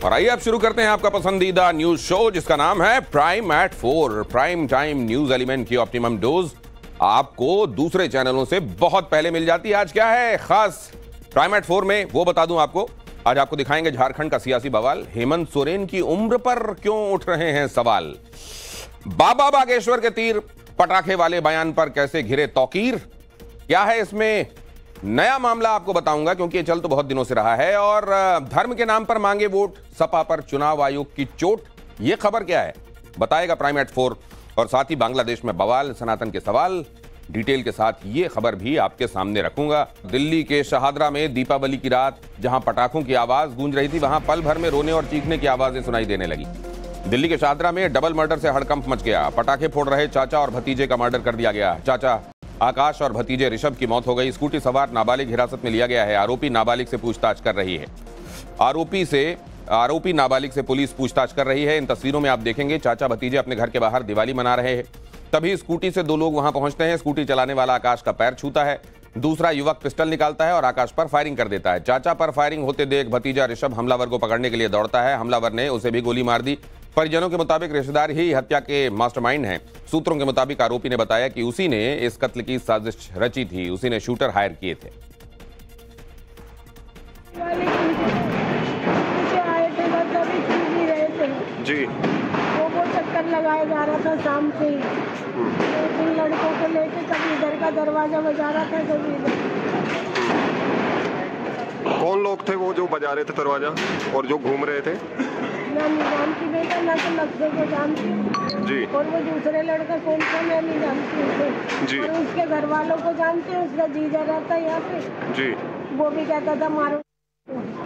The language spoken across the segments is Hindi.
और आइए अब शुरू करते हैं आपका पसंदीदा न्यूज शो जिसका नाम है prime eight 4। Prime time news element की ऑप्टिमम डोज आपको दूसरे चैनलों से बहुत पहले मिल जाती है। आज क्या है खास प्राइम एट 4 में वो बता दूं आपको। आज आपको दिखाएंगे झारखंड का सियासी बवाल, हेमंत सोरेन की उम्र पर क्यों उठ रहे हैं सवाल, बाबा बागेश्वर के तीर पटाखे वाले बयान पर कैसे घिरे तौकीर, क्या है इसमें नया मामला आपको बताऊंगा क्योंकि ये चल तो बहुत दिनों से रहा है। और धर्म के नाम पर मांगे वोट, सपा पर चुनाव आयोग की चोट, ये खबर क्या है बताएगा प्राइम एट 4। और साथ ही बांग्लादेश में बवाल, सनातन के सवाल, डिटेल के साथ ये खबर भी आपके सामने रखूंगा। दिल्ली के शहादरा में दीपावली की रात जहां पटाखों की आवाज गूंज रही थी वहां पल भर में रोने और चीखने की आवाजें सुनाई देने लगी। दिल्ली के शहादरा में डबल मर्डर से हड़कंप मच गया। पटाखे फोड़ रहे चाचा और भतीजे का मर्डर कर दिया गया। चाचा आकाश और भतीजे ऋषभ की मौत हो गई। स्कूटी सवार नाबालिग हिरासत में लिया गया है। आरोपी नाबालिग से पूछताछ कर रही है। आरोपी नाबालिग से पुलिस पूछताछ कर रही है। इन तस्वीरों में आप देखेंगे चाचा भतीजे अपने घर के बाहर दिवाली मना रहे हैं। तभी स्कूटी से दो लोग वहां पहुंचते हैं। स्कूटी चलाने वाला आकाश का पैर छूता है। दूसरा युवक पिस्टल निकालता है और आकाश पर फायरिंग कर देता है। चाचा पर फायरिंग होते देख भतीजा ऋषभ हमलावर को पकड़ने के लिए दौड़ता है। हमलावर ने उसे भी गोली मार दी। परिजनों के मुताबिक रिश्तेदार ही हत्या के मास्टरमाइंड हैं। सूत्रों के मुताबिक आरोपी ने बताया कि उसी ने इस कत्ल की साजिश रची थी, उसी ने शूटर हायर किए थे। जी वो चक्कर लगाया जा रहा था शाम से ही। इन लड़कों को लेके कभी इधर का दरवाजा बजा रहा था, कभी इधर। कौन लोग थे वो जो बजा रहे थे दरवाजा और जो घूम रहे थे? मैं नहीं जानती बेटा, मैं तो लफ्ज़ों को जानती हूँ जी। और वो दूसरे लड़का कौन सा मैं नहीं जानती उसे जी। और उसके घर वालों को जानते हैं। उसका जीजा रहता है यहाँ पे जी। वो भी कहता था मारो।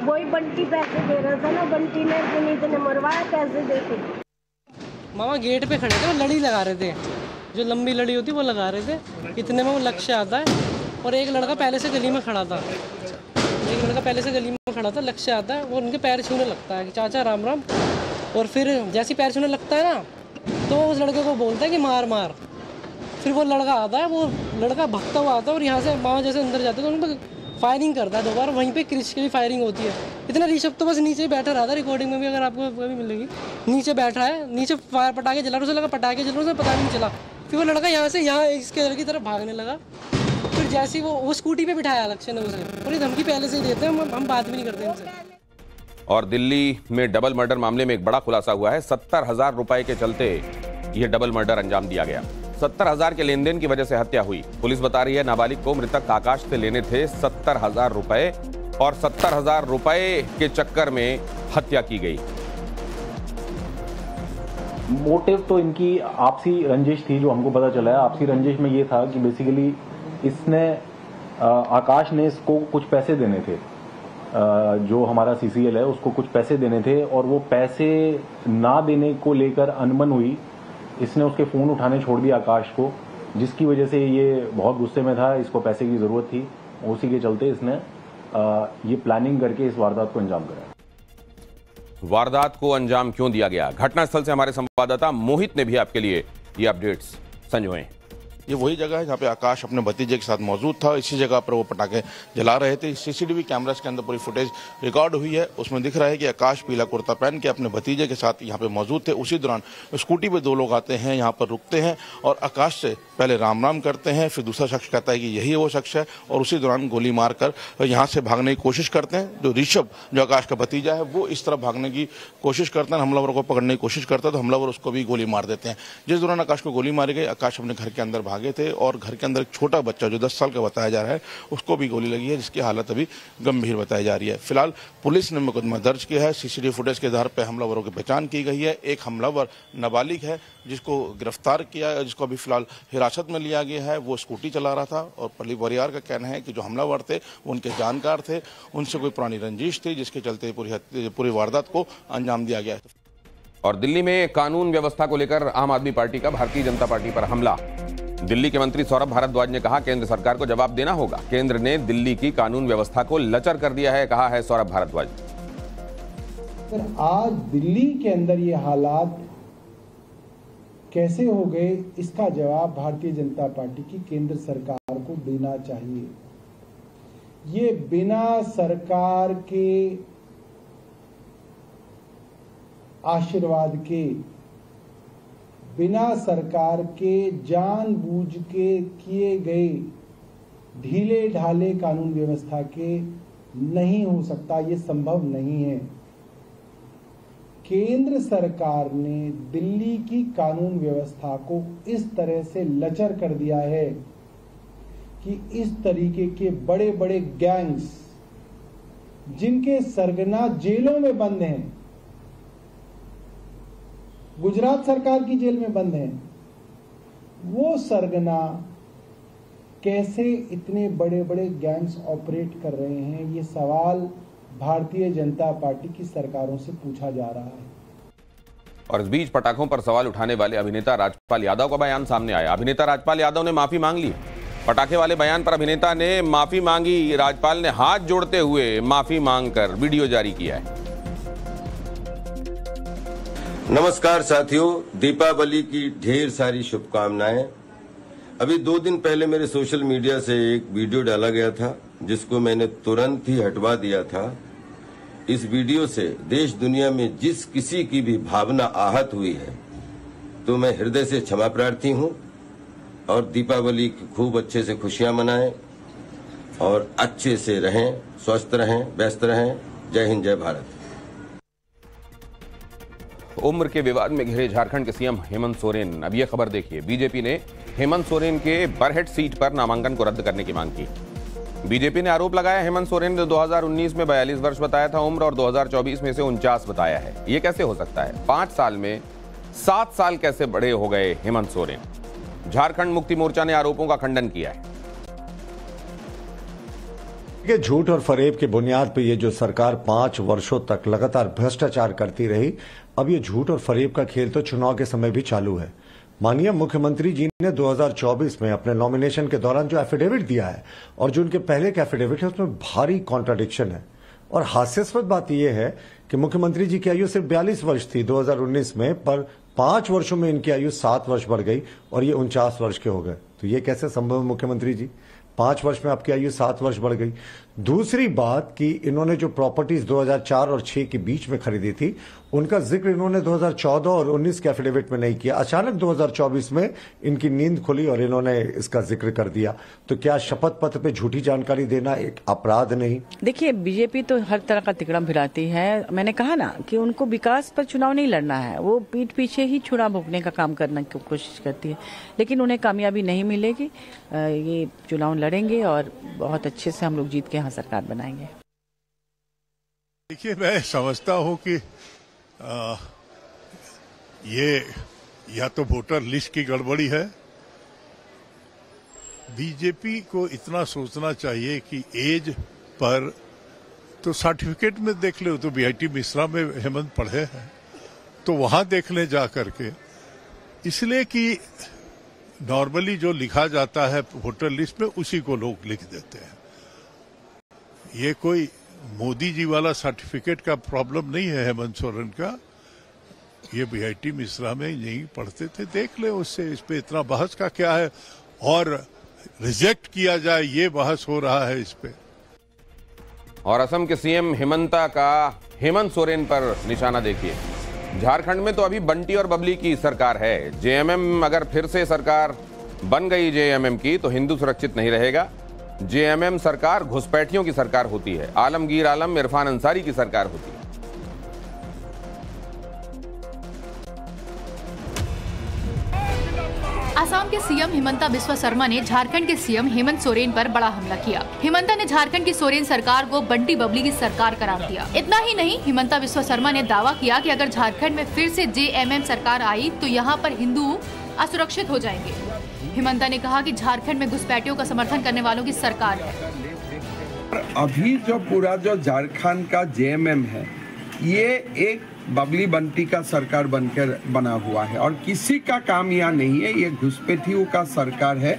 वही बंटी पैसे दे रहा था ना, बंटी ने पुनीत ने मरवाया पैसे दे के। मामा गेट पे खड़े थे, वो लड़ी लगा रहे थे, जो लंबी लड़ी होती वो लगा रहे थे। इतने में वो लक्ष्य आता है और एक लड़का पहले से गली में खड़ा था। लक्ष्य आता है वो उनके पैर छूने लगता है कि चाचा राम राम। और फिर जैसे पैर छूने लगता है ना तो उस लड़के को बोलता है कि मार मार। फिर वो लड़का आता है, वो लड़का भगता हुआ आता है और यहाँ से मामा जैसे अंदर जाते हैं तो उन पर फायरिंग करता है 2 बार। वहीं पे क्रिश की भी फायरिंग होती है। इतना ऋषभ तो बस नीचे बैठा रहा था, रिकॉर्डिंग में भी अगर आपको कभी मिलेगी, नीचे बैठा है, नीचे पटाखे जला रहा, उसे लगा पटाखे जल रहे, उसे पता नहीं चला। फिर वो लड़का यहाँ से यहाँ इसके घर की तरफ भागने लगा। फिर जैसे ही वो स्कूटी पे बिठाया लक्ष्य ने उसे, और ये धमकी पहले से ही देते हैं, हम बात भी नहीं करते इनसे। और दिल्ली में डबल मर्डर मामले में एक बड़ा खुलासा हुआ है। 70,000 रुपए के चलते यह डबल मर्डर अंजाम दिया गया। 70,000 के लेन देन की वजह से हत्या हुई। पुलिस बता रही है नाबालिग को मृतक आकाश से लेने थे 70,000 रुपए और 70,000 रुपए के चक्कर में हत्या की गई। मोटिव तो इनकी आपसी रंजिश थी, जो हमको पता चला है। आपसी रंजिश में ये था कि बेसिकली इसने आकाश ने इसको कुछ पैसे देने थे, जो हमारा सीसीएल है उसको कुछ पैसे देने थे और वो पैसे ना देने को लेकर अनबन हुई। इसने उसके फोन उठाने छोड़ दिया आकाश को, जिसकी वजह से ये बहुत गुस्से में था, इसको पैसे की जरूरत थी। उसी के चलते इसने ये प्लानिंग करके इस वारदात को अंजाम कराया। वारदात को अंजाम क्यों दिया गया, घटनास्थल से हमारे संवाददाता मोहित ने भी आपके लिए ये अपडेट्स संजोए। ये वही जगह है जहाँ पे आकाश अपने भतीजे के साथ मौजूद था। इसी जगह पर वो पटाखे जला रहे थे। सीसीटीवी कैमरास के अंदर पूरी फुटेज रिकॉर्ड हुई है। उसमें दिख रहा है कि आकाश पीला कुर्ता पहन के अपने भतीजे के साथ यहाँ पे मौजूद थे। उसी दौरान स्कूटी पे 2 लोग आते हैं, यहाँ पर रुकते हैं और आकाश से पहले राम राम करते हैं। फिर दूसरा शख्स कहता है कि यही वो शख्स है और उसी दौरान गोली मारकर यहाँ से भागने की कोशिश करते हैं। जो ऋषभ, जो आकाश का भतीजा है, वो इस तरफ भागने की कोशिश करता है, हमलावर को पकड़ने की कोशिश करता है तो हमलावर उसको भी गोली मार देते हैं। जिस दौरान आकाश को गोली मारी गई, आकाश अपने घर के अंदर भागे थे और घर के अंदर एक छोटा बच्चा जो 10 साल का बताया जा रहा है उसको भी गोली लगी है, जिसकी हालत अभी गंभीर बताई जा रही है। फिलहाल पुलिस ने मुकदमा दर्ज किया है। सीसीटीवी फुटेज के आधार पर हमलावरों की पहचान की गई है। एक हमलावर नाबालिग है जिसको गिरफ्तार किया, जिसको अभी फिलहाल हिरासत में लिया गया है। वो स्कूटी चला रहा था और परिवार का कहना है कि जो हमलावर थे वो उनके जानकार थे, उनसे कोई पुरानी रंजिश थी, जिसके चलते पूरी वारदात को अंजाम दिया गया है। और दिल्ली में कानून व्यवस्था को लेकर आम आदमी पार्टी का भारतीय जनता पार्टी पर हमला। दिल्ली के मंत्री सौरभ भारद्वाज ने कहा केंद्र सरकार को जवाब देना होगा, केंद्र ने दिल्ली की कानून व्यवस्था को लचर कर दिया है, कहा है सौरभ भारद्वाज। आज दिल्ली के अंदर ये हालात कैसे हो गए, इसका जवाब भारतीय जनता पार्टी की केंद्र सरकार को देना चाहिए। ये बिना सरकार के आशीर्वाद के, बिना सरकार के जानबूझ के किए गए ढीले ढाले कानून व्यवस्था के नहीं हो सकता, ये संभव नहीं है। केंद्र सरकार ने दिल्ली की कानून व्यवस्था को इस तरह से लचर कर दिया है कि इस तरीके के बड़े बड़े गैंग्स जिनके सरगना जेलों में बंद हैं, गुजरात सरकार की जेल में बंद हैं, वो सरगना कैसे इतने बड़े बड़े गैंग्स ऑपरेट कर रहे हैं, ये सवाल भारतीय जनता पार्टी की सरकारों से पूछा जा रहा है। और इस बीच पटाखों पर सवाल उठाने वाले अभिनेता राजपाल यादव का बयान सामने आया। अभिनेता राजपाल यादव ने माफी मांग ली। पटाखे वाले बयान पर अभिनेता ने माफी मांगी। राजपाल ने हाथ जोड़ते हुए माफी मांगकर वीडियो जारी किया है। नमस्कार साथियों, दीपावली की ढेर सारी शुभकामनाएं। अभी 2 दिन पहले मेरे सोशल मीडिया से एक वीडियो डाला गया था जिसको मैंने तुरंत ही हटवा दिया था। इस वीडियो से देश दुनिया में जिस किसी की भी भावना आहत हुई है तो मैं हृदय से क्षमा प्रार्थी हूं और दीपावली की खूब अच्छे से खुशियां मनाएं और अच्छे से रहें, स्वस्थ रहें, व्यस्त रहें। जय हिंद, जय भारत। उम्र के विवाद में घिरे झारखंड के सीएम हेमंत सोरेन। अब यह खबर देखिए, बीजेपी ने हेमंत सोरेन के बरहेट सीट पर नामांकन को रद्द करने की मांग की। बीजेपी ने आरोप लगाया हेमंत सोरेन ने 2019 में 42 वर्ष बताया था उम्र और 2024 में इसे 49 बताया है। यह कैसे हो सकता है? 5 साल में 7 साल कैसे बड़े हो गए हेमंत सोरेन? झारखंड मुक्ति मोर्चा ने आरोपों का खंडन किया है। कि झूठ और फरेब की बुनियाद पर यह जो सरकार 5 वर्षों तक लगातार भ्रष्टाचार करती रही, अब ये झूठ और फरेब का खेल तो चुनाव के समय भी चालू है। माननीय मुख्यमंत्री जी ने 2024 में अपने नॉमिनेशन के दौरान जो एफिडेविट दिया है और जो उनके पहले के एफिडेविट है उसमें भारी कॉन्ट्राडिक्शन है। और हास्यास्पद बात यह है कि मुख्यमंत्री जी की आयु सिर्फ 42 वर्ष थी 2019 में, पर 5 वर्षों में इनकी आयु 7 वर्ष बढ़ गई और ये 49 वर्ष के हो गए। तो ये कैसे संभव है मुख्यमंत्री जी? 5 वर्ष में आपकी आयु 7 वर्ष बढ़ गई। दूसरी बात कि इन्होंने जो प्रॉपर्टीज 2004 और 6 के बीच में खरीदी थी उनका जिक्र इन्होंने 2014 और 19 के एफिडेविट में नहीं किया। अचानक 2024 में इनकी नींद खुली और इन्होंने इसका जिक्र कर दिया। तो क्या शपथ पत्र पे झूठी जानकारी देना एक अपराध नहीं? देखिए, बीजेपी तो हर तरह का तिकड़म भिड़ाती है। मैंने कहा ना कि उनको विकास पर चुनाव नहीं लड़ना है, वो पीठ पीछे ही छुरा भोगने का काम करने की कोशिश करती है, लेकिन उन्हें कामयाबी नहीं मिलेगी। ये चुनाव लड़ेंगे और बहुत अच्छे से हम लोग जीत के यहाँ सरकार बनाएंगे। देखिए, मैं समझता हूँ कि ये या तो वोटर लिस्ट की गड़बड़ी है। बीजेपी को इतना सोचना चाहिए कि एज पर तो सर्टिफिकेट में देख ले, तो बीआईटी मिश्रा में हेमंत पढ़े हैं तो वहां देख ले जा करके। इसलिए कि नॉर्मली जो लिखा जाता है वोटर लिस्ट में उसी को लोग लिख देते हैं। ये कोई मोदी जी वाला सर्टिफिकेट का प्रॉब्लम नहीं है हेमंत सोरेन का। ये बीआईटी मिश्रा में यही पढ़ते थे, देख ले उससे। इस पे इतना बहस का क्या है? और रिजेक्ट किया जाए ये बहस हो रहा है इस पे। और असम के सीएम हिमंता का हेमंत सोरेन पर निशाना देखिए। झारखंड में तो अभी बंटी और बबली की सरकार है। जेएमएम अगर फिर से सरकार बन गई जेएमएम की तो हिंदू सुरक्षित नहीं रहेगा। जेएमएम सरकार घुसपैठियों की सरकार होती है। आलमगीर आलम, इरफान अंसारी की सरकार होती है। असम के सीएम हिमंता बिस्वा शर्मा ने झारखंड के सीएम हेमंत सोरेन पर बड़ा हमला किया। हिमंता ने झारखंड की सोरेन सरकार को बंटी बबली की सरकार करार दिया। इतना ही नहीं, हिमंता बिस्वा शर्मा ने दावा किया कि अगर झारखंड में फिर से जेएमएम सरकार आई तो यहाँ पर हिंदू असुरक्षित हो जाएंगे। हिमंता ने कहा कि झारखंड में घुसपैठियों का समर्थन करने वालों की सरकार है। अभी जो पूरा जो झारखंड का जेएमएम है ये एक बबली बंटी का सरकार बनकर बना हुआ है और किसी का काम यहाँ नहीं है। ये घुसपैठियों का सरकार है।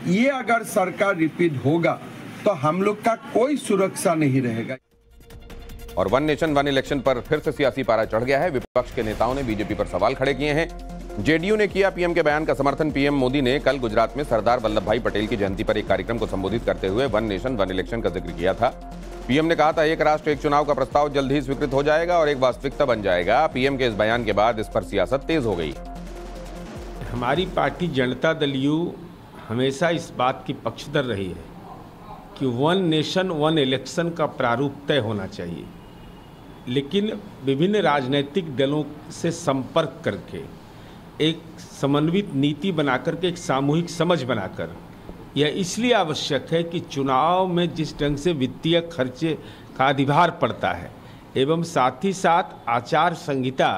ये अगर सरकार रिपीट होगा तो हम लोग का कोई सुरक्षा नहीं रहेगा। और वन नेशन वन इलेक्शन पर फिर से सियासी पारा चढ़ गया है। विपक्ष के नेताओं ने बीजेपी पर सवाल खड़े किए हैं। जेडीयू ने किया पीएम के बयान का समर्थन। पीएम मोदी ने कल गुजरात में सरदार वल्लभ भाई पटेल की जयंती पर एक कार्यक्रम को संबोधित करते हुए वन नेशन वन इलेक्शन का जिक्र किया था। पीएम ने कहा था एक राष्ट्र एक चुनाव का प्रस्ताव जल्द ही स्वीकृत हो जाएगा और एक वास्तविकता बन जाएगा। पीएम के इस बयान के बाद इस पर सियासत तेज हो गई। हमारी पार्टी जनता दल यू हमेशा इस बात की पक्षधर रही है कि वन नेशन वन इलेक्शन का प्रारूप तय होना चाहिए, लेकिन विभिन्न राजनीतिक दलों से संपर्क करके एक समन्वित नीति बनाकर के एक सामूहिक समझ बनाकर, यह इसलिए आवश्यक है कि चुनाव में जिस ढंग से वित्तीय खर्चे का अधिभार पड़ता है एवं साथ ही साथ आचार संहिता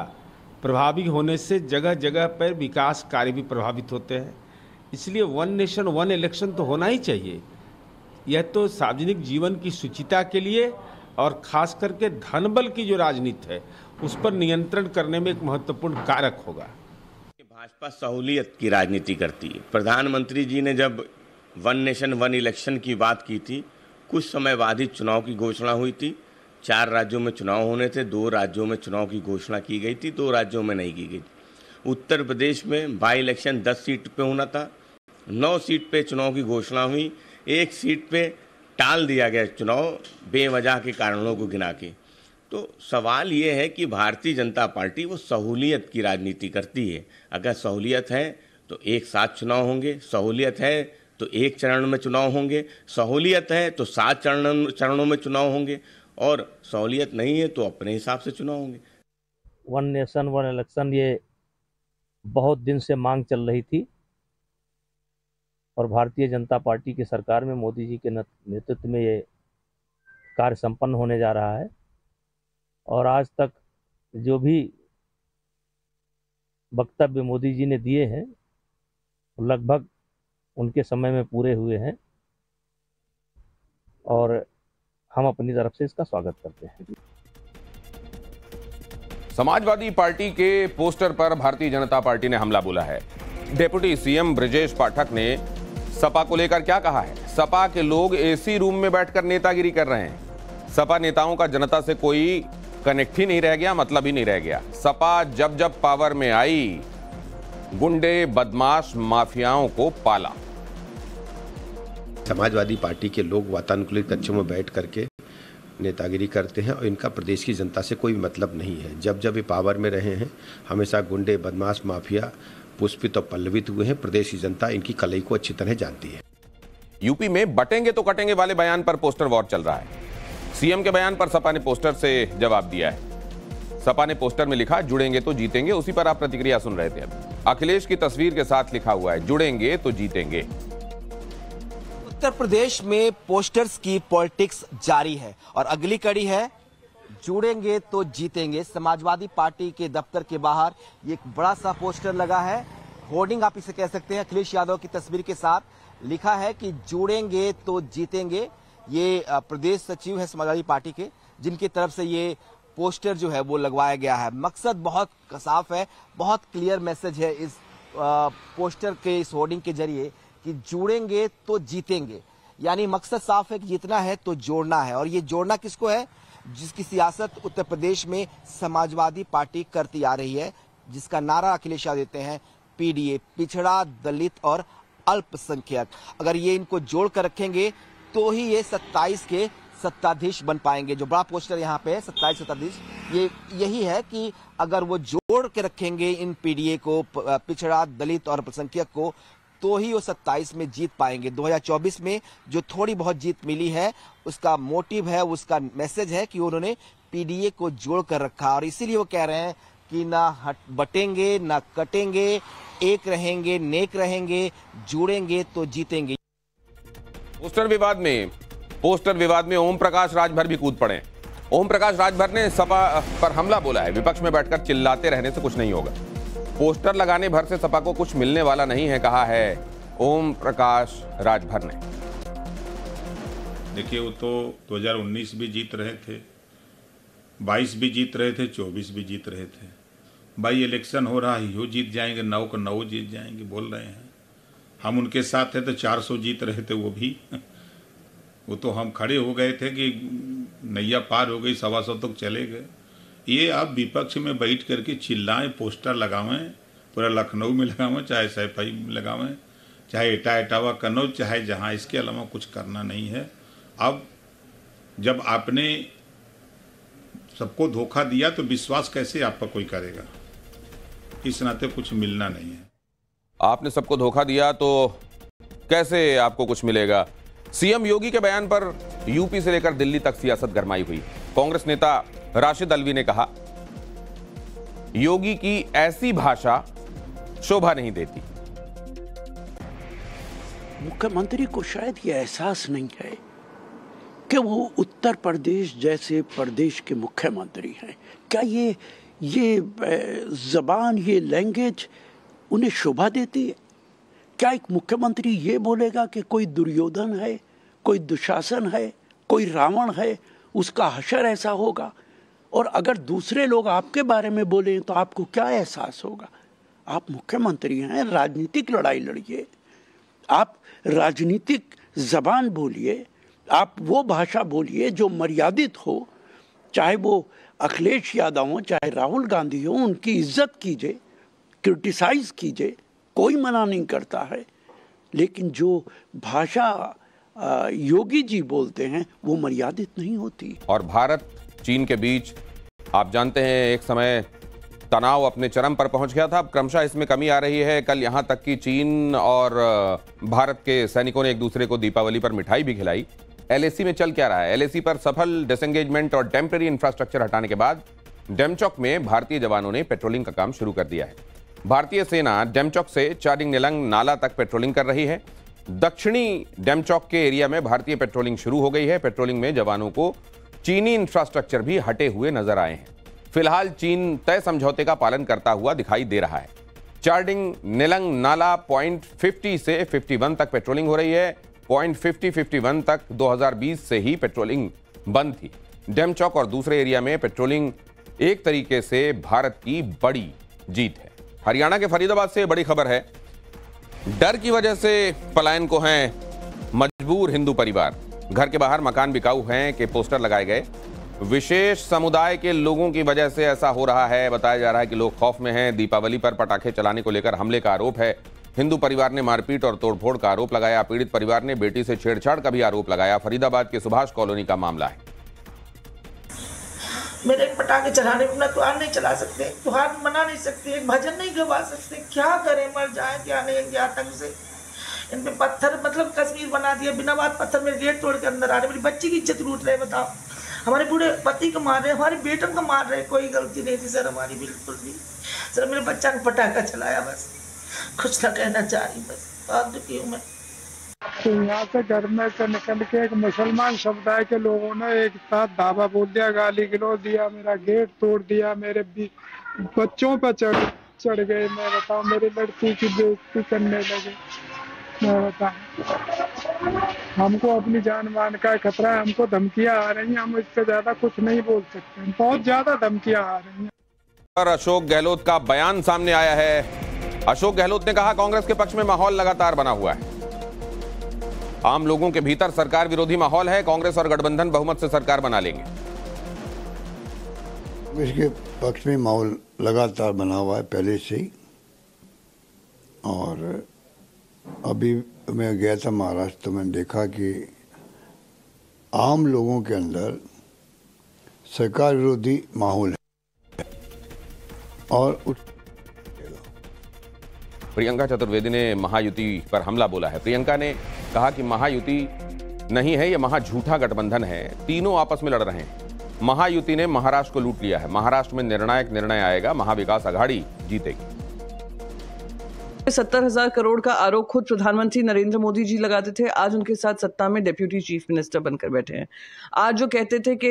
प्रभावी होने से जगह जगह पर विकास कार्य भी प्रभावित होते हैं। इसलिए वन नेशन वन इलेक्शन तो होना ही चाहिए। यह तो सार्वजनिक जीवन की शुचिता के लिए और खास करके धनबल की जो राजनीति है उस पर नियंत्रण करने में एक महत्वपूर्ण कारक होगा। भाजपा सहूलियत की राजनीति करती है। प्रधानमंत्री जी ने जब वन नेशन वन इलेक्शन की बात की थी, कुछ समय बाद ही चुनाव की घोषणा हुई थी। 4 राज्यों में चुनाव होने थे, 2 राज्यों में चुनाव की घोषणा की गई थी, 2 राज्यों में नहीं की गई। उत्तर प्रदेश में बाई इलेक्शन 10 सीट पे होना था, 9 सीट पे चुनाव की घोषणा हुई, 1 सीट पे टाल दिया गया चुनाव बेवजह के कारणों को गिना के। तो सवाल ये है कि भारतीय जनता पार्टी वो सहूलियत की राजनीति करती है। अगर सहूलियत है तो एक साथ चुनाव होंगे, सहूलियत है तो 1 चरण में चुनाव होंगे, सहूलियत है तो 7 चरणों में चुनाव होंगे, और सहूलियत नहीं है तो अपने हिसाब से चुनाव होंगे। वन नेशन वन इलेक्शन ये बहुत दिन से मांग चल रही थी और भारतीय जनता पार्टी की सरकार में मोदी जी के नेतृत्व में ये कार्य संपन्न होने जा रहा है। और आज तक जो भी वक्तव्य मोदी जी ने दिए हैं लगभग उनके समय में पूरे हुए हैं और हम अपनी तरफ से इसका स्वागत करते हैं। समाजवादी पार्टी के पोस्टर पर भारतीय जनता पार्टी ने हमला बोला है। डिप्टी सीएम ब्रजेश पाठक ने सपा को लेकर क्या कहा है? सपा के लोग एसी रूम में बैठकर नेतागिरी कर रहे हैं। सपा नेताओं का जनता से कोई कनेक्ट ही नहीं रह गया, मतलब ही नहीं रह गया। सपा जब जब पावर में आई गुंडे बदमाश माफियाओं को पाला। समाजवादी पार्टी के लोग वातानुकूलित कक्षों में बैठ करके नेतागिरी करते हैं और इनका प्रदेश की जनता से कोई मतलब नहीं है। जब जब ये पावर में रहे हैं हमेशा गुंडे बदमाश माफिया पुष्पित और पल्लवित हुए हैं। प्रदेश की जनता इनकी कलई को अच्छी तरह जानती है। यूपी में बटेंगे तो कटेंगे वाले बयान पर पोस्टर वॉर चल रहा है। सीएम के बयान पर सपा ने पोस्टर से जवाब दिया है। सपा ने पोस्टर में लिखा जुड़ेंगे तो जीतेंगे, उसी पर आप प्रतिक्रिया सुन रहे थे। अब अखिलेश की तस्वीर के साथ लिखा हुआ है जुड़ेंगे तो जीतेंगे। उत्तर प्रदेश में पोस्टर्स की पॉलिटिक्स जारी है और अगली कड़ी है जुड़ेंगे तो जीतेंगे। समाजवादी पार्टी के दफ्तर के बाहर ये एक बड़ा सा पोस्टर लगा है, होर्डिंग आप इसे कह सकते हैं। अखिलेश यादव की तस्वीर के साथ लिखा है कि जुड़ेंगे तो जीतेंगे। ये प्रदेश सचिव है समाजवादी पार्टी के, जिनकी तरफ से ये पोस्टर जो है वो लगवाया गया है। मकसद बहुत साफ है, बहुत क्लियर मैसेज है इस पोस्टर के, इस होर्डिंग के जरिए कि जुड़ेंगे तो जीतेंगे। यानी मकसद साफ है कि जीतना है तो जोड़ना है। और ये जोड़ना किसको है? जिसकी सियासत उत्तर प्रदेश में समाजवादी पार्टी करती आ रही है, जिसका नारा अखिलेश यादव देते हैं पीडीए, पिछड़ा दलित और अल्पसंख्यक। अगर ये इनको जोड़ कर रखेंगे तो ही ये 27 के सत्ताधीश बन पाएंगे। जो बड़ा पोस्टर यहाँ पे है 27 सत्ताधीश, ये यही है कि अगर वो जोड़ के रखेंगे इन पीडीए को, पिछड़ा दलित और अल्पसंख्यक को, तो ही वो 27 में जीत पाएंगे। 2024 में जो थोड़ी बहुत जीत मिली है उसका मोटिव है, उसका मैसेज है कि उन्होंने पीडीए को जोड़ कर रखा। और इसीलिए वो कह रहे हैं कि ना बटेंगे ना कटेंगे, एक रहेंगे नेक रहेंगे, जुड़ेंगे तो जीतेंगे। पोस्टर विवाद में ओम प्रकाश राजभर भी कूद पड़े। ओम प्रकाश राजभर ने सपा पर हमला बोला है। विपक्ष में बैठकर चिल्लाते रहने से कुछ नहीं होगा। पोस्टर लगाने भर से सपा को कुछ मिलने वाला नहीं है, कहा है ओम प्रकाश राजभर ने। देखिए, वो तो 2019 भी जीत रहे थे, 22 भी जीत रहे थे, 24 भी जीत रहे थे। भाई इलेक्शन हो रहा है, यो जीत जाएंगे, 9 को 9 जीत जाएंगे बोल रहे हैं। हम उनके साथ थे तो 400 जीत रहे थे वो भी। वो तो हम खड़े हो गए थे कि नैया पार हो गई, 125 तक चले गए। ये आप विपक्ष में बैठ करके चिल्लाएं, पोस्टर लगावें, पूरा लखनऊ में लगावें, चाहे सैफई में लगावें, चाहे इटावा कन्नौज, चाहे जहां, इसके अलावा कुछ करना नहीं है। अब जब आपने सबको धोखा दिया तो विश्वास कैसे आप पर कोई करेगा? इस नाते कुछ मिलना नहीं है। आपने सबको धोखा दिया तो कैसे आपको कुछ मिलेगा? सीएम योगी के बयान पर यूपी से लेकर दिल्ली तक सियासत गरमाई हुई। कांग्रेस नेता राशिद अलवी ने कहा, योगी की ऐसी भाषा शोभा नहीं देती। मुख्यमंत्री को शायद ये एहसास नहीं है कि वो उत्तर प्रदेश जैसे प्रदेश के मुख्यमंत्री हैं। क्या ये जबान, ये लैंग्वेज उन्हें शोभा देती है? क्या एक मुख्यमंत्री ये बोलेगा कि कोई दुर्योधन है, कोई दुशासन है, कोई रावण है, उसका हशर ऐसा होगा? और अगर दूसरे लोग आपके बारे में बोले तो आपको क्या एहसास होगा? आप मुख्यमंत्री हैं, राजनीतिक लड़ाई लड़िए, आप राजनीतिक जबान बोलिए, आप वो भाषा बोलिए जो मर्यादित हो। चाहे वो अखिलेश यादव हो, चाहे राहुल गांधी हो, उनकी इज्जत कीजिए, क्रिटिसाइज कीजिए, कोई मना नहीं करता है। लेकिन जो भाषा योगी जी बोलते हैं वो मर्यादित नहीं होती। और भारत चीन के बीच आप जानते हैं एक समय तनाव अपने चरम पर पहुंच गया था। अब क्रमशः इसमें कमी आ रही है। कल यहां तक कि चीन और भारत के सैनिकों ने एक दूसरे को दीपावली पर मिठाई भी खिलाई। एलएसी में चल क्या रहा है? एलएसी पर सफल डिसएंगेजमेंट और टेम्परेरी इंफ्रास्ट्रक्चर हटाने के बाद डेमचौक में भारतीय जवानों ने पेट्रोलिंग का काम शुरू कर दिया है। भारतीय सेना डेमचौक से चारिंग निलंग नाला तक पेट्रोलिंग कर रही है। दक्षिणी डेमचौक के एरिया में भारतीय पेट्रोलिंग शुरू हो गई है। पेट्रोलिंग में जवानों को चीनी इंफ्रास्ट्रक्चर भी हटे हुए नजर आए हैं। फिलहाल चीन तय समझौते का पालन करता हुआ दिखाई दे रहा है। चार्डिंग निलंग नाला पॉइंट 50 से 51 तक पेट्रोलिंग हो रही है। पॉइंट 50-51 तक 2020 से ही पेट्रोलिंग बंद थी। डेमचौक और दूसरे एरिया में पेट्रोलिंग एक तरीके से भारत की बड़ी जीत है। हरियाणा के फरीदाबाद से बड़ी खबर है। डर की वजह से पलायन को हैं मजबूर हिंदू परिवार। घर के बाहर मकान बिकाऊ हैं के पोस्टर लगाए गए। विशेष समुदाय के लोगों की वजह से ऐसा हो रहा है। बताया जा रहा है कि लोग खौफ में हैं। दीपावली पर पटाखे चलाने को लेकर हमले का आरोप है। हिंदू परिवार ने मारपीट और तोड़फोड़ का आरोप लगाया। पीड़ित परिवार ने बेटी से छेड़छाड़ का भी आरोप लगाया। फरीदाबाद के सुभाष कॉलोनी का मामला है। मेरे पटाखे चलाने में अपना त्योहार नहीं चला सकते, त्योहार मना नहीं सकते, एक भजन नहीं गवा सकते। क्या करें, मर जाए क्या नहीं इनके आतंक से। इन पे पत्थर मतलब कश्मीर बना दिया, बिना बात पत्थर मेरे गेट तोड़ के अंदर आ रहे। मेरी बच्ची की इज्जत लूट रहे। बताओ, हमारे बूढ़े पति को मार रहे, हमारे बेटन को मार रहे। कोई गलती नहीं थी सर हमारी, बिल्कुल भी। सर मेरे बच्चा ने पटाखा चलाया, बस कुछ ना कहना चाह रही, बस बहुत दुखी हूँ मैं। तो यहाँ से घर में से निकल के एक मुसलमान समुदाय के लोगों ने एक साथ धावा बोल दिया, गाली गलौज दिया, मेरा गेट तोड़ दिया, मेरे बच्चों पर चढ़ गए। मैं बताऊँ, मेरी लड़की की बेइज्जती करने लगे। मैं बताऊँ, हमको अपनी जान मान का खतरा है, हमको धमकियाँ आ रही हैं, हम इससे ज्यादा कुछ नहीं बोल सकते। बहुत ज्यादा धमकियाँ आ रही हैं। और अशोक गहलोत का बयान सामने आया है। अशोक गहलोत ने कहा, कांग्रेस के पक्ष में माहौल लगातार बना हुआ है। आम लोगों के भीतर सरकार विरोधी माहौल है। कांग्रेस और गठबंधन बहुमत से सरकार बना लेंगे। कांग्रेस के पक्ष में माहौल लगातार बना हुआ है पहले से ही। और अभी मैं गया था महाराष्ट्र, तो मैंने देखा कि आम लोगों के अंदर सरकार विरोधी माहौल है। और प्रियंका चतुर्वेदी ने महायुति पर हमला बोला है। प्रियंका ने कहा कि महायुति नहीं है, यह महाझूठा गठबंधन है। तीनों आपस में लड़ रहे हैं। महायुति ने महाराष्ट्र को लूट लिया है। महाराष्ट्र में निर्णायक निर्णय आएगा। महाविकास आघाड़ी जीतेगी। 70,000 करोड़ का आरोप खुद प्रधानमंत्री नरेंद्र मोदी जी लगाते थे। आज उनके साथ सत्ता में डिप्यूटी चीफ मिनिस्टर बनकर बैठे हैं। आज जो कहते थे कि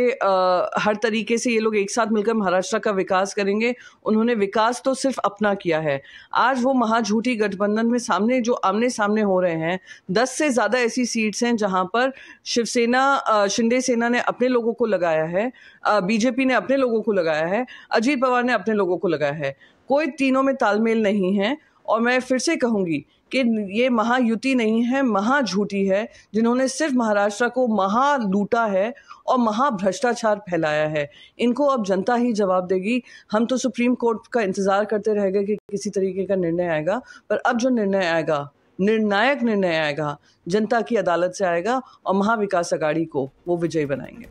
हर तरीके से ये लोग एक साथ मिलकर महाराष्ट्र का विकास करेंगे, उन्होंने विकास तो सिर्फ अपना किया है। आज वो महाझूठी गठबंधन में सामने जो आमने सामने हो रहे हैं, 10 से ज़्यादा ऐसी सीट्स हैं जहां पर शिवसेना, शिंदे सेना ने अपने लोगों को लगाया है, बीजेपी ने अपने लोगों को लगाया है, अजीत पवार ने अपने लोगों को लगाया है। कोई तीनों में तालमेल नहीं है। और मैं फिर से कहूंगी कि ये महायुति नहीं है, महाझूठी है, जिन्होंने सिर्फ महाराष्ट्र को महा लूटा है और महाभ्रष्टाचार फैलाया है। इनको अब जनता ही जवाब देगी। हम तो सुप्रीम कोर्ट का इंतजार करते रह गए कि किसी तरीके का निर्णय आएगा, पर अब जो निर्णय आएगा निर्णायक निर्णय आएगा, जनता की अदालत से आएगा और महाविकास अघाड़ी को वो विजयी बनाएंगे।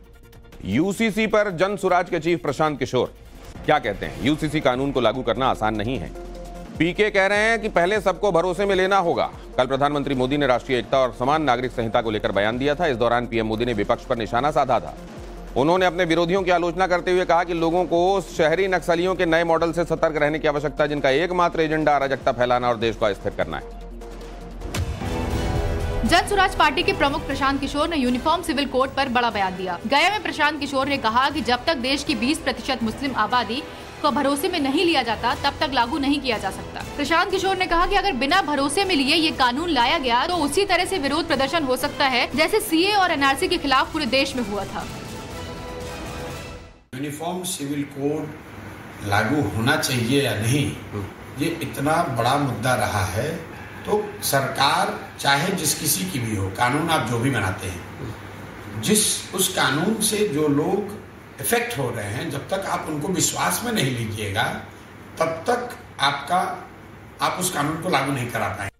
यूसीसी पर जन सुराज के चीफ प्रशांत किशोर क्या कहते हैं? यूसीसी कानून को लागू करना आसान नहीं है। पीके कह रहे हैं कि पहले सबको भरोसे में लेना होगा। कल प्रधानमंत्री मोदी ने राष्ट्रीय एकता और समान नागरिक संहिता को लेकर बयान दिया था। इस दौरान पीएम मोदी ने विपक्ष पर निशाना साधा था। उन्होंने अपने विरोधियों की आलोचना करते हुए कहा कि लोगों को शहरी नक्सलियों के नए मॉडल से सतर्क रहने की आवश्यकता है, जिनका एकमात्र एजेंडा अराजकता फैलाना और देश को अस्थिर करना है। जन सुराज पार्टी के प्रमुख प्रशांत किशोर ने यूनिफॉर्म सिविल कोड पर बड़ा बयान दिया। गया में प्रशांत किशोर ने कहा कि जब तक देश की 20% मुस्लिम आबादी को भरोसे में नहीं लिया जाता तब तक लागू नहीं किया जा सकता। प्रशांत किशोर ने कहा कि अगर बिना भरोसे में लिए ये कानून लाया गया तो उसी तरह से विरोध प्रदर्शन हो सकता है जैसे सीए और एनआरसी के खिलाफ पूरे देश में हुआ था। यूनिफॉर्म सिविल कोड लागू होना चाहिए या नहीं, ये इतना बड़ा मुद्दा रहा है। तो सरकार चाहे जिस किसी की भी हो, कानून आप जो भी बनाते हैं, उस कानून से जो लोग इफेक्ट हो रहे हैं, जब तक आप उनको विश्वास में नहीं लीजिएगा तब तक आप उस कानून को लागू नहीं करा पाएंगे।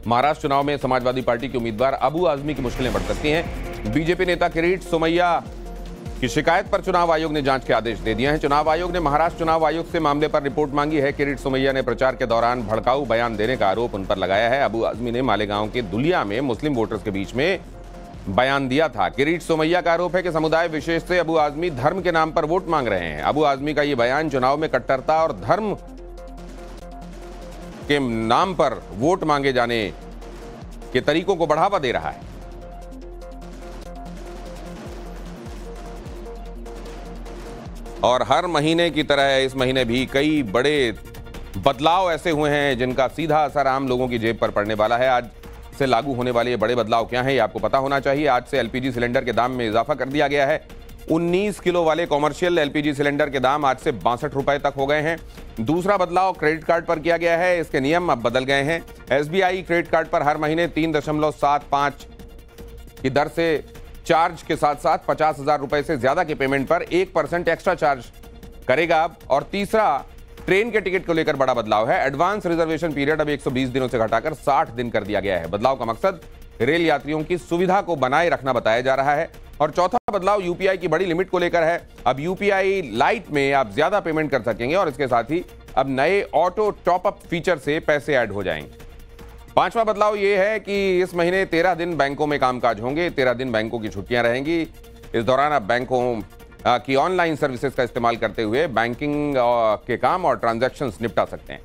महाराष्ट्र चुनाव में समाजवादी पार्टी के उम्मीदवार अबू आजमी की मुश्किलें बढ़ सकती हैं। बीजेपी नेता किरीट सोमैया की शिकायत पर चुनाव आयोग ने जांच के आदेश दे दिए हैं। चुनाव आयोग ने महाराष्ट्र चुनाव आयोग से मामले पर रिपोर्ट मांगी है। किरीट सोमैया ने प्रचार के दौरान भड़काऊ बयान देने का आरोप उन पर लगाया है। अबू आजमी ने मालेगांव के दुलिया में मुस्लिम वोटर्स के बीच में बयान दिया था। किरीट सोमैया का आरोप है कि समुदाय विशेष से अबू आजमी धर्म के नाम पर वोट मांग रहे हैं। अबू आजमी का यह बयान चुनाव में कट्टरता और धर्म के नाम पर वोट मांगे जाने के तरीकों को बढ़ावा दे रहा है। और हर महीने की तरह इस महीने भी कई बड़े बदलाव ऐसे हुए हैं जिनका सीधा असर आम लोगों की जेब पर पड़ने वाला है। आज से लागू होने वाले ये बड़े बदलाव क्या हैं, ये आपको पता होना चाहिए। आज से एलपीजी सिलेंडर के दाम में इजाफा कर दिया गया है। 19 किलो वाले कॉमर्शियल एलपीजी सिलेंडर के दाम आज से 62 रुपए तक हो गए हैं। दूसरा बदलाव क्रेडिट कार्ड पर किया गया है। इसके नियम अब बदल गए हैं। एसबीआई क्रेडिट कार्ड पर हर महीने 3.75 की दर से चार्ज के साथ साथ 50,000 रुपए से ज्यादा के पेमेंट पर 1% एक्स्ट्रा चार्ज करेगा अब। और तीसरा, ट्रेन के टिकट को लेकर बड़ा बदलाव है। एडवांस रिजर्वेशन पीरियड अब 120 दिनों से घटाकर 60 दिन कर दिया गया है। बदलाव का मकसद रेल यात्रियों की सुविधा को बनाए रखना बताया जा रहा है। और चौथा बदलाव यूपीआई की बड़ी लिमिट को लेकर है। अब यूपीआई लाइट में आप ज्यादा पेमेंट कर सकेंगे और इसके साथ ही अब नए ऑटो टॉपअप फीचर से पैसे ऐड हो जाएंगे। पांचवा बदलाव यह है कि इस महीने 13 दिन बैंकों में कामकाज होंगे। 13 दिन बैंकों की छुट्टियां रहेंगी। इस दौरान आप बैंकों की ऑनलाइन सर्विसेज का इस्तेमाल करते हुए बैंकिंग के काम और ट्रांजैक्शंस निपटा सकते हैं।